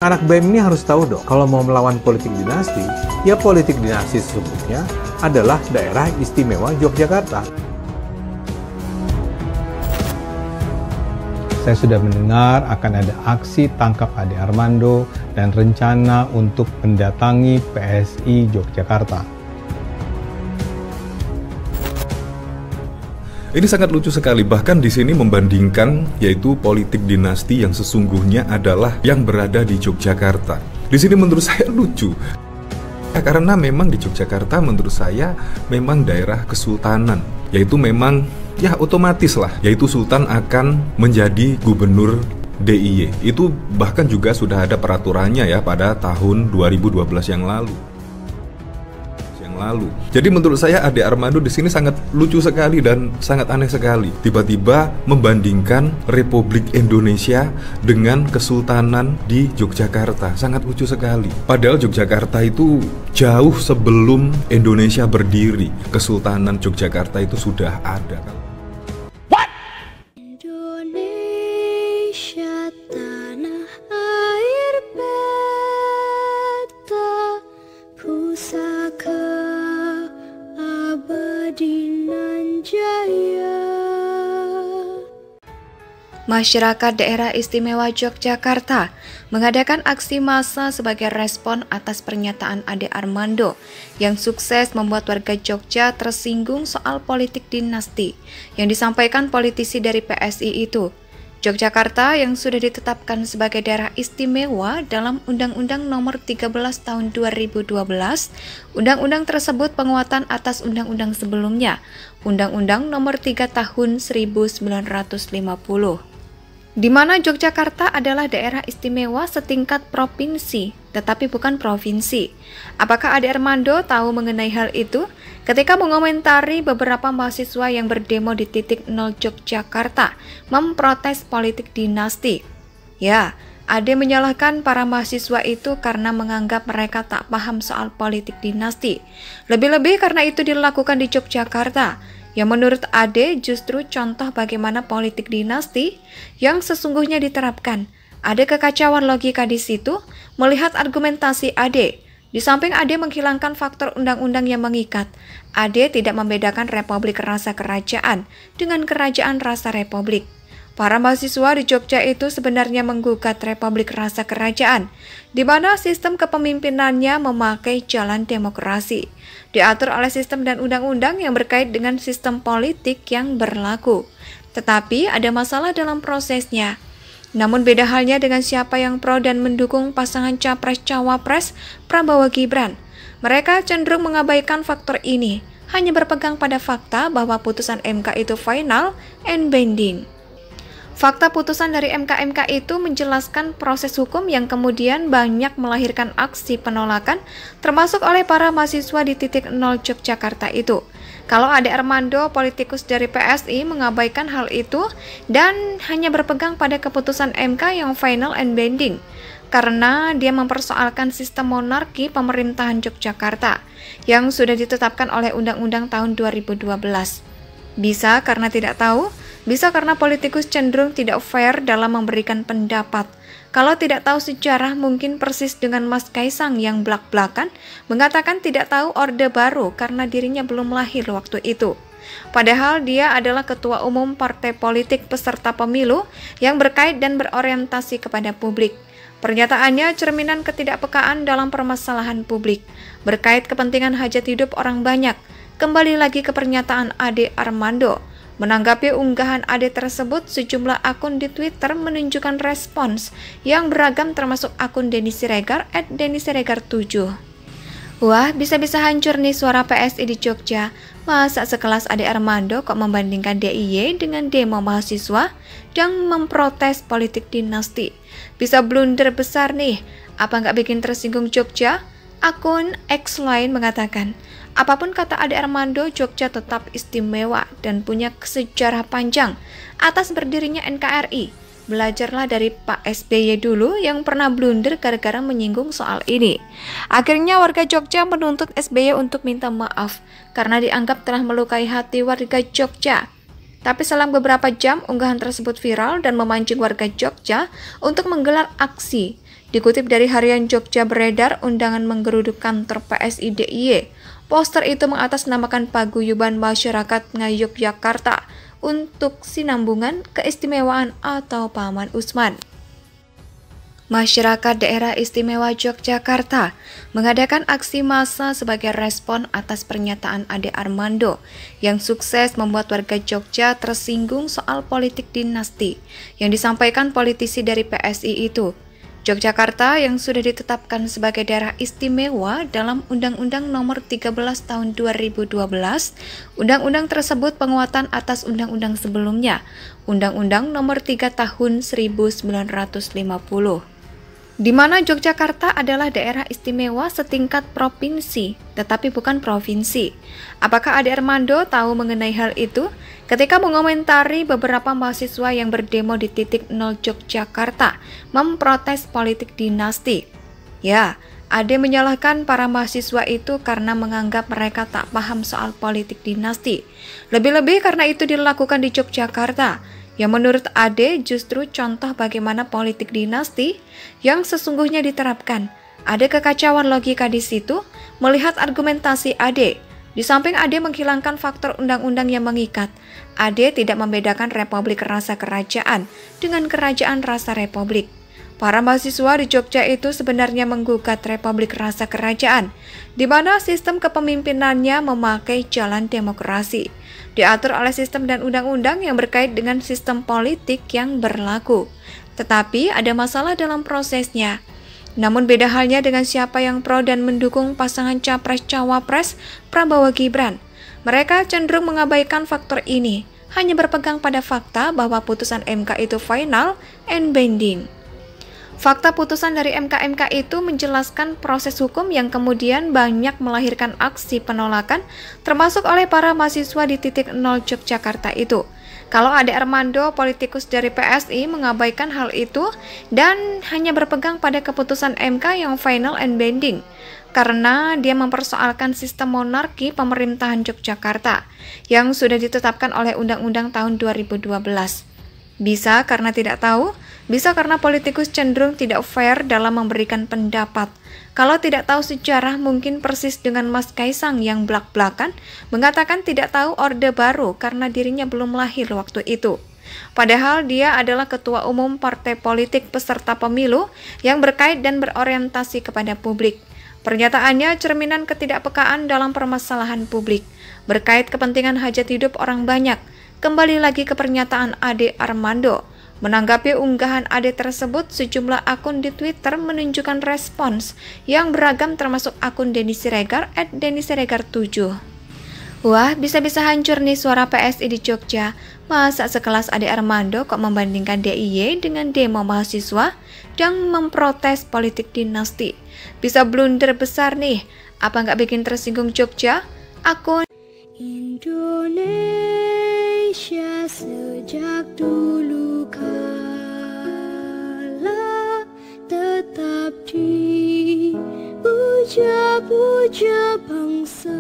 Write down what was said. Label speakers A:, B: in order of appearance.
A: Anak BEM ini harus tahu dong, kalau mau melawan politik dinasti, ya politik dinasti sesungguhnya adalah daerah istimewa Yogyakarta. Saya sudah mendengar akan ada aksi tangkap Ade Armando dan rencana untuk mendatangi PSI Yogyakarta.
B: Ini sangat lucu sekali, bahkan di sini membandingkan yaitu politik dinasti yang sesungguhnya adalah yang berada di Yogyakarta. Di sini menurut saya lucu. Karena memang di Yogyakarta menurut saya memang daerah kesultanan, yaitu memang ya otomatis lah, yaitu sultan akan menjadi gubernur DIY. Itu bahkan juga sudah ada peraturannya ya pada tahun 2012 yang lalu. Jadi menurut saya Ade Armando di sini sangat lucu sekali dan sangat aneh sekali. Tiba-tiba membandingkan Republik Indonesia dengan Kesultanan di Yogyakarta. Sangat lucu sekali. Padahal Yogyakarta itu jauh sebelum Indonesia berdiri. Kesultanan Yogyakarta itu sudah ada.
C: What? Indonesia tanah air beta pusaka
D: Masyarakat Daerah Istimewa Yogyakarta mengadakan aksi massa sebagai respon atas pernyataan Ade Armando yang sukses membuat warga Jogja tersinggung soal politik dinasti yang disampaikan politisi dari PSI itu. Yogyakarta yang sudah ditetapkan sebagai daerah istimewa dalam Undang-Undang Nomor 13 Tahun 2012, undang-undang tersebut penguatan atas undang-undang sebelumnya, Undang-Undang Nomor 3 Tahun 1950. Di mana Yogyakarta adalah daerah istimewa setingkat provinsi, tetapi bukan provinsi. Apakah Ade Armando tahu mengenai hal itu? Ketika mengomentari beberapa mahasiswa yang berdemo di titik 0 Yogyakarta memprotes politik dinasti. Ya, Ade menyalahkan para mahasiswa itu karena menganggap mereka tak paham soal politik dinasti. Lebih-lebih karena itu dilakukan di Yogyakarta, yang menurut Ade justru contoh bagaimana politik dinasti yang sesungguhnya diterapkan. Ada kekacauan logika di situ melihat argumentasi Ade. Di samping Ade menghilangkan faktor undang-undang yang mengikat, Ade tidak membedakan republik rasa kerajaan dengan kerajaan rasa republik. Para mahasiswa di Jogja itu sebenarnya menggugat republik rasa kerajaan, di mana sistem kepemimpinannya memakai jalan demokrasi, diatur oleh sistem dan undang-undang yang berkait dengan sistem politik yang berlaku. Tetapi ada masalah dalam prosesnya. Namun beda halnya dengan siapa yang pro dan mendukung pasangan Capres-Cawapres Prabowo Gibran. Mereka cenderung mengabaikan faktor ini, hanya berpegang pada fakta bahwa putusan MK itu final and binding. Fakta putusan dari MK itu menjelaskan proses hukum yang kemudian banyak melahirkan aksi penolakan, termasuk oleh para mahasiswa di titik 0 Yogyakarta itu. Kalau Ade Armando, politikus dari PSI, mengabaikan hal itu dan hanya berpegang pada keputusan MK yang final and binding, karena dia mempersoalkan sistem monarki pemerintahan Yogyakarta yang sudah ditetapkan oleh Undang-Undang tahun 2012. Bisa karena tidak tahu, bisa karena politikus cenderung tidak fair dalam memberikan pendapat. Kalau tidak tahu sejarah, mungkin persis dengan Mas Kaisang yang blak-blakan mengatakan tidak tahu Orde Baru karena dirinya belum lahir waktu itu. Padahal dia adalah ketua umum partai politik peserta pemilu yang berkait dan berorientasi kepada publik. Pernyataannya cerminan ketidakpekaan dalam permasalahan publik, berkait kepentingan hajat hidup orang banyak. Kembali lagi ke pernyataan Ade Armando. Menanggapi unggahan Ade tersebut, sejumlah akun di Twitter menunjukkan respons yang beragam termasuk akun Denny Siregar @DennySiregar7. Wah, bisa-bisa hancur nih suara PSI di Jogja. Masa sekelas Ade Armando kok membandingkan DIY dengan demo mahasiswa dan memprotes politik dinasti. Bisa blunder besar nih. Apa nggak bikin tersinggung Jogja? Akun X lain mengatakan, apapun kata Ade Armando, Jogja tetap istimewa dan punya sejarah panjang atas berdirinya NKRI. Belajarlah dari Pak SBY dulu yang pernah blunder gara-gara menyinggung soal ini. Akhirnya warga Jogja menuntut SBY untuk minta maaf karena dianggap telah melukai hati warga Jogja. Tapi selang beberapa jam, unggahan tersebut viral dan memancing warga Jogja untuk menggelar aksi Dikutip dari Harian Jogja beredar undangan menggeruduk kantor PSI DIY. Poster itu mengatasnamakan paguyuban masyarakat Ngayogyakarta untuk sinambungan keistimewaan atau Paman Usman. Masyarakat Daerah Istimewa Yogyakarta mengadakan aksi massa sebagai respon atas pernyataan Ade Armando yang sukses membuat warga Jogja tersinggung soal politik dinasti yang disampaikan politisi dari PSI itu. Yogyakarta yang sudah ditetapkan sebagai daerah istimewa dalam Undang-Undang Nomor 13 Tahun 2012, undang-undang tersebut penguatan atas undang-undang sebelumnya, Undang-Undang Nomor 3 Tahun 1950. Di mana Yogyakarta adalah daerah istimewa setingkat provinsi, tetapi bukan provinsi. Apakah Ade Armando tahu mengenai hal itu? Ketika mengomentari beberapa mahasiswa yang berdemo di titik 0 Yogyakarta memprotes politik dinasti. Ya, Ade menyalahkan para mahasiswa itu karena menganggap mereka tak paham soal politik dinasti. Lebih-lebih karena itu dilakukan di Yogyakarta, yang menurut Ade justru contoh bagaimana politik dinasti yang sesungguhnya diterapkan. Ada kekacauan logika di situ melihat argumentasi Ade. Di samping Ade menghilangkan faktor undang-undang yang mengikat, Ade tidak membedakan republik rasa kerajaan dengan kerajaan rasa republik. Para mahasiswa di Jogja itu sebenarnya menggugat republik rasa kerajaan, di mana sistem kepemimpinannya memakai jalan demokrasi, diatur oleh sistem dan undang-undang yang berkait dengan sistem politik yang berlaku. Tetapi ada masalah dalam prosesnya. Namun beda halnya dengan siapa yang pro dan mendukung pasangan Capres-Cawapres Prabowo Gibran. Mereka cenderung mengabaikan faktor ini, hanya berpegang pada fakta bahwa putusan MK itu final and binding. Fakta putusan dari MK itu menjelaskan proses hukum yang kemudian banyak melahirkan aksi penolakan, termasuk oleh para mahasiswa di titik 0 Yogyakarta itu. Kalau Ade Armando, politikus dari PSI, mengabaikan hal itu dan hanya berpegang pada keputusan MK yang final and binding, karena dia mempersoalkan sistem monarki pemerintahan Yogyakarta yang sudah ditetapkan oleh Undang-Undang tahun 2012. Bisa karena tidak tahu, bisa karena politikus cenderung tidak fair dalam memberikan pendapat. Kalau tidak tahu sejarah, mungkin persis dengan Mas Kaisang yang blak-blakan mengatakan tidak tahu Orde Baru karena dirinya belum lahir waktu itu. Padahal dia adalah ketua umum partai politik peserta pemilu yang berkait dan berorientasi kepada publik. Pernyataannya cerminan ketidakpekaan dalam permasalahan publik, berkait kepentingan hajat hidup orang banyak. Kembali lagi ke pernyataan Ade Armando. Menanggapi unggahan Ade tersebut, sejumlah akun di Twitter menunjukkan respons yang beragam termasuk akun Denny Siregar @DennySiregar7. Wah, bisa-bisa hancur nih suara PSI di Jogja. Masa sekelas Ade Armando kok membandingkan DIY dengan demo mahasiswa yang memprotes politik dinasti? Bisa blunder besar nih. Apa nggak bikin tersinggung Jogja? Akun
C: Indonesia sejak dulu kala tetap dipuja-puja bangsa